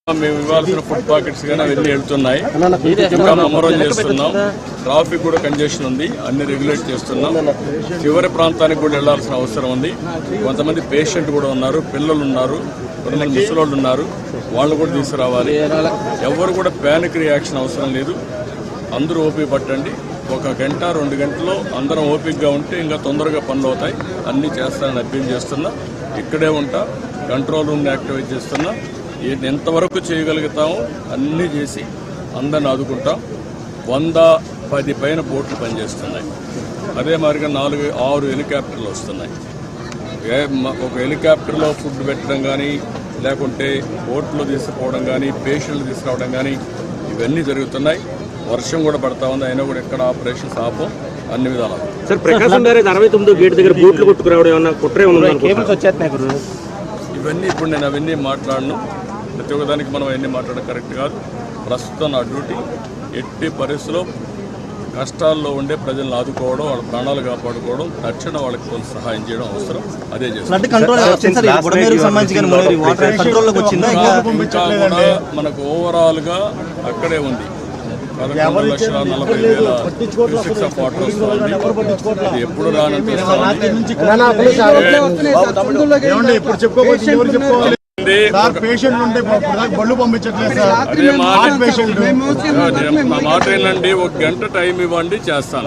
మేము ఇవ్వాల్సిన food pockets కానీ అవన్నీ వెళ్తున్నాయి. ఇంకా ముమ్మరం చేస్తున్నాం. ట్రాఫిక్ కూడా కంజెషన్ ఉంది, అన్ని రెగ్యులేట్ చేస్తున్నాం. చివరి ప్రాంతానికి కూడా వెళ్లాల్సిన అవసరం ఉంది. కొంతమంది పేషెంట్ కూడా ఉన్నారు, పిల్లలు ఉన్నారు, కొంతమంది ముసలోళ్ళు ఉన్నారు, వాళ్ళు కూడా తీసుకురావాలి. ఎవరు కూడా ప్యానిక్ రియాక్షన్ అవసరం లేదు. అందరూ ఓపిక పట్టండి. 1 గంట 2 గంటల్లో అందరం ఓపికగా ఉంటే ఇంకా తొందరగా పనులు అవుతాయి. అన్నీ చేస్తానని అప్పీల్ చేస్తున్నా. ఇక్కడే ఉంటా, కంట్రోల్ రూమ్ని యాక్టివేట్ చేస్తున్నా. ఎంతవరకు చేయగలుగుతామో అన్నీ చేసి అందరిని ఆదుకుంటాం. 110 పైన బోట్లు పనిచేస్తున్నాయి. అదే మాదిరిగా 4-6 హెలికాప్టర్లు వస్తున్నాయి. ఒక హెలికాప్టర్లో ఫుడ్ పెట్టడం కానీ, లేకుంటే బోట్లో తీసుకుపోవడం కానీ, పేషెంట్లు తీసుకురావడం కానీ ఇవన్నీ జరుగుతున్నాయి. వర్షం కూడా పడతా ఉంది, అయినా కూడా ఎక్కడ ఆపరేషన్స్ ఆపం, అన్ని విధాలు. సార్, ప్రకాశం బ్యారేజ్ 69 గేట్ దగ్గర బోట్లు కొట్టుకురావడం ఏమన్నా కుట్రే ఉంది? ఇవన్నీ ఇప్పుడు నేను అవన్నీ మాట్లాడను. ప్రతి ఒక్కదానికి మనం అవన్నీ మాట్లాడడం కరెక్ట్ కాదు. ప్రస్తుతం నా డ్యూటీ ఎట్టి పరిస్థితుల్లో కష్టాల్లో ఉండే ప్రజలను ఆదుకోవడం, వాళ్ళ ప్రాణాలు కాపాడుకోవడం, తక్షణ వాళ్ళకి కొంత సహాయం చేయడం అవసరం. అదే చేస్తాం. మనకు ఓవరాల్ గా అక్కడే ఉంది. 11,40,000 వాటర్ వస్తుంది. ఇది ఎప్పుడు రానంటే మాట ఏంటండి, 1 గంట టైం ఇవ్వండి, చేస్తాను.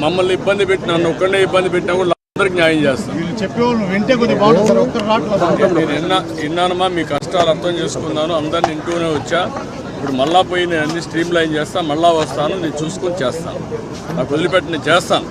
మమ్మల్ని ఇబ్బంది పెట్టి నన్ను ఒక్కడే ఇబ్బంది పెట్టినా కూడా అందరికి న్యాయం చేస్తాను. నేను విన్నానమ్మా, మీ కష్టాలు అర్థం చేసుకున్నాను, అందరిని ఇంటూనే వచ్చా. ఇప్పుడు మళ్ళా పోయి నేను అన్ని స్ట్రీమ్ లైన్ చేస్తాను, మళ్ళా వస్తాను, నేను చూసుకొని చేస్తాను. నాకు వదిలిపెట్టి నేను చేస్తాను.